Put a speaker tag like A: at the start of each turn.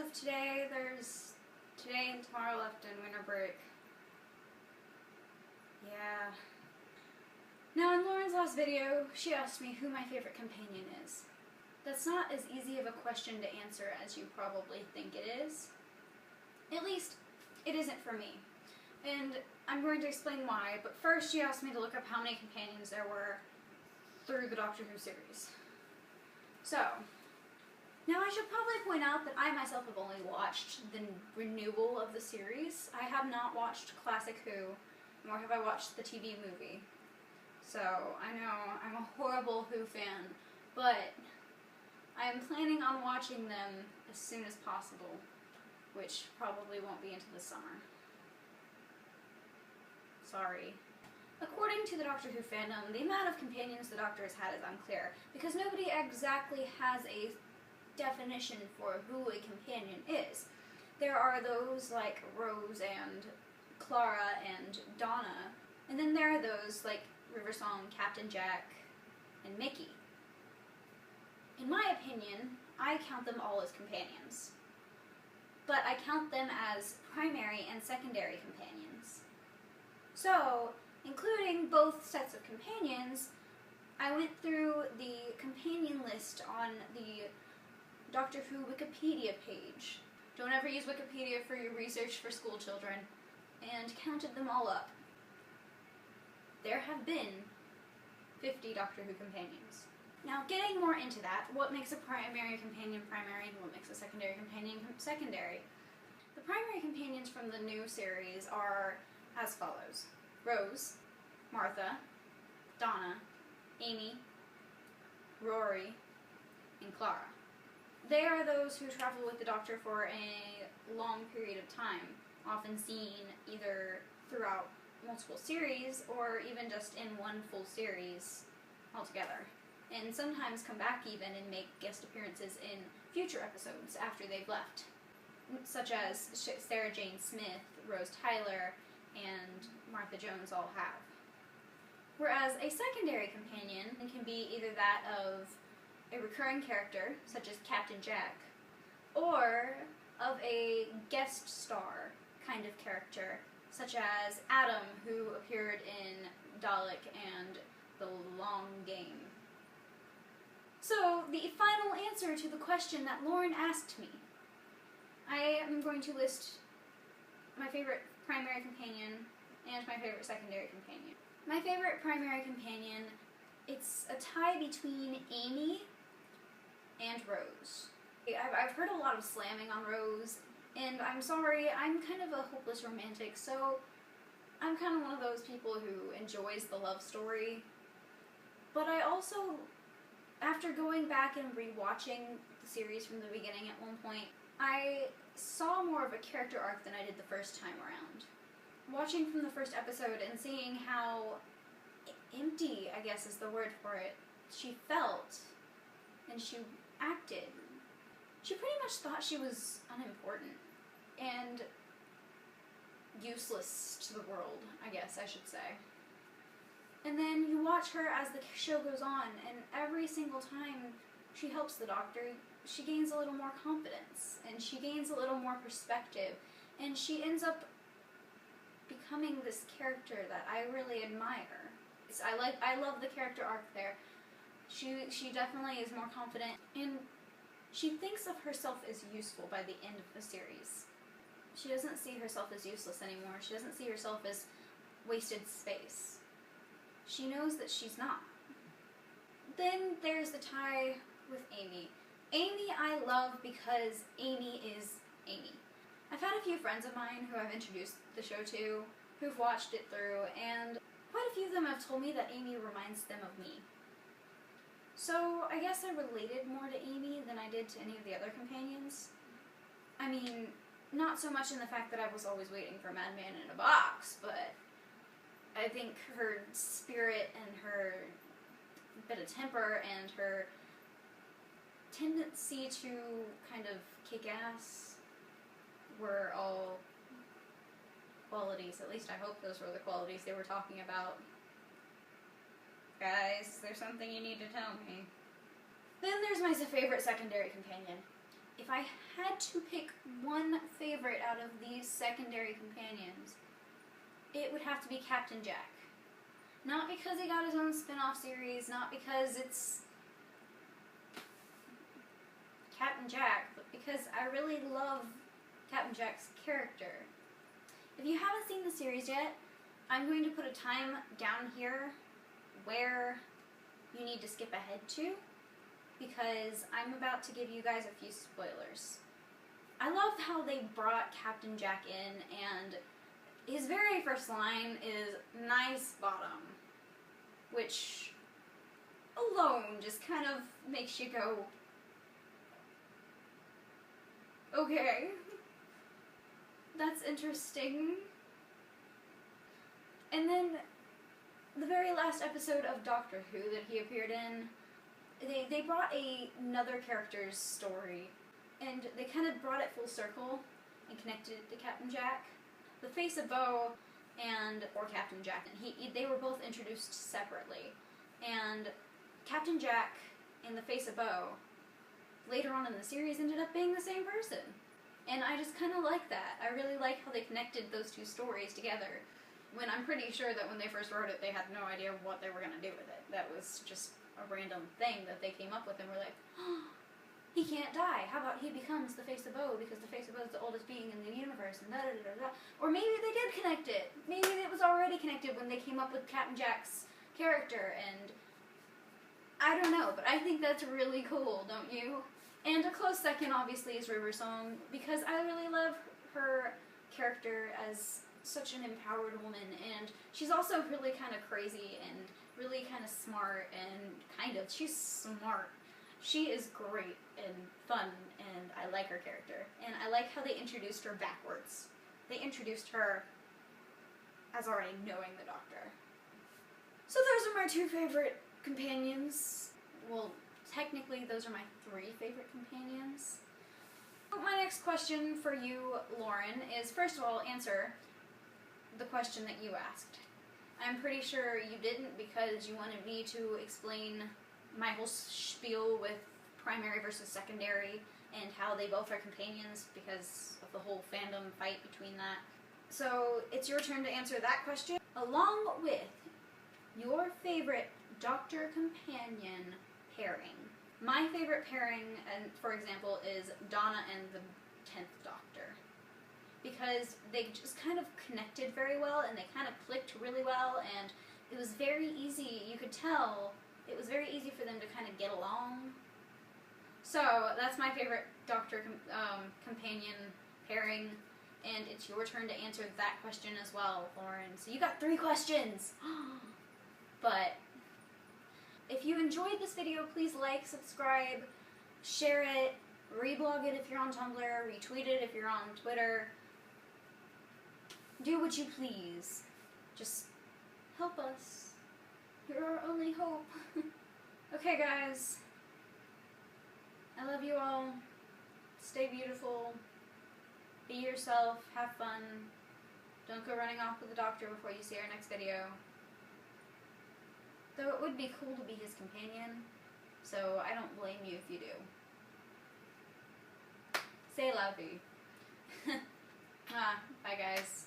A: of today, there's today and tomorrow left in winter break. Yeah. Now in Lauren's last video, she asked me who my favorite companion is. That's not as easy of a question to answer as you probably think it is. At least, it isn't for me. And I'm going to explain why, but first she asked me to look up how many companions there were through the Doctor Who series. So, now I should probably point out that I myself have only watched the renewal of the series. I have not watched Classic Who, nor have I watched the TV movie. So, I know I'm a horrible Who fan, but I am planning on watching them as soon as possible, which probably won't be into the summer. Sorry. According to the Doctor Who fandom, the amount of companions the Doctor has had is unclear, because nobody exactly has a definition for who a companion is. There are those like Rose and Clara and Donna, and then there are those like Riversong, Captain Jack, and Mickey. In my opinion, I count them all as companions, but I count them as primary and secondary companions. So, including both sets of companions, I went through the companion list on the Doctor Who Wikipedia page. Don't ever use Wikipedia for your research for school children, and counted them all up. There have been 50 Doctor Who companions. Now, getting more into that, what makes a primary companion primary and what makes a secondary companion secondary? The primary companions from the new series are as follows: Rose, Martha, Donna, Amy, Rory, and Clara. They are those who travel with the Doctor for a long period of time, often seen either throughout multiple series or even just in one full series altogether, and sometimes come back even and make guest appearances in future episodes after they've left, such as Sarah Jane Smith, Rose Tyler, and Martha Jones all have. Whereas a secondary companion can be either that of a recurring character, such as Captain Jack, or of a guest star kind of character, such as Adam, who appeared in Dalek and The Long Game. So, the final answer to the question that Lauren asked me. I am going to list my favorite primary companion and my favorite secondary companion. My favorite primary companion, it's a tie between Amy and Rose. I've heard a lot of slamming on Rose, and I'm sorry, I'm kind of a hopeless romantic, so I'm kind of one of those people who enjoys the love story. But I also, after going back and rewatching the series from the beginning at one point, I saw more of a character arc than I did the first time around. Watching from the first episode and seeing how empty, I guess is the word for it, she felt and she acted. She pretty much thought she was unimportant and useless to the world, I guess I should say. And then you watch her as the show goes on, and every single time she helps the Doctor, she gains a little more confidence, and she gains a little more perspective, and she ends up becoming this character that I really admire. I love the character arc there. She definitely is more confident, and she thinks of herself as useful by the end of the series. She doesn't see herself as useless anymore. She doesn't see herself as wasted space. She knows that she's not. Then there's the tie with Amy. Amy I love because Amy is Amy. I've had a few friends of mine who I've introduced the show to, who've watched it through, and quite a few of them have told me that Amy reminds them of me. So I guess I related more to Amy than I did to any of the other companions. I mean, not so much in the fact that I was always waiting for Madman in a box, but I think her spirit and her bit of temper and her tendency to kind of kick ass were all qualities. At least I hope those were the qualities they were talking about. Guys, there's something you need to tell me. Then there's my favorite secondary companion. if I had to pick one favorite out of these secondary companions, it would have to be Captain Jack. Not because he got his own spin-off series, not because it's Captain Jack, but because I really love Captain Jack's character. If you haven't seen the series yet, I'm going to put a time down here where you need to skip ahead to, because I'm about to give you guys a few spoilers. I love how they brought Captain Jack in, and his very first line is "nice bottom," which alone just kind of makes you go, okay, that's interesting. And then the very last episode of Doctor Who that he appeared in, they brought another character's story, and they kind of brought it full circle and connected it to Captain Jack. The Face of Bo or Captain Jack, they were both introduced separately, and Captain Jack and the Face of Bo later on in the series ended up being the same person, and I just kind of like that. I really like how they connected those two stories together, when I'm pretty sure that when they first wrote it they had no idea what they were going to do with it. That was just a random thing that they came up with and were like, oh, he can't die. How about he becomes the Face of Bo, because the Face of Bo is the oldest being in the universe, and da-da-da-da-da. Or maybe they did connect it. Maybe it was already connected when they came up with Captain Jack's character, and I don't know, but I think that's really cool, don't you? And a close second, obviously, is River Song, because I really love her character as such an empowered woman, and she's also really kind of crazy and really kind of smart, and she's smart. She is great and fun, and I like her character. And I like how they introduced her backwards. They introduced her as already knowing the Doctor. So those are my two favorite companions. Well, technically those are my three favorite companions. My next question for you, Lauren, is first of all, answer the question that you asked. I'm pretty sure you didn't, because you wanted me to explain my whole spiel with primary versus secondary and how they both are companions because of the whole fandom fight between that. So it's your turn to answer that question, along with your favorite Doctor companion pairing. My favorite pairing, and for example, is Donna and the 10th Doctor, because they just kind of connected very well, and they kind of clicked really well, and it was very easy. You could tell it was very easy for them to kind of get along. So that's my favorite Doctor companion pairing, and it's your turn to answer that question as well, Lauren. So you got 3 questions. But if you enjoyed this video, please like, subscribe, share it, reblog it if you're on Tumblr, retweet it if you're on Twitter. Do what you please. Just help us. You're our only hope. Okay, guys. I love you all. Stay beautiful. Be yourself. Have fun. Don't go running off with the Doctor before you see our next video. Though it would be cool to be his companion, so I don't blame you if you do. Say la vie. Bye, guys.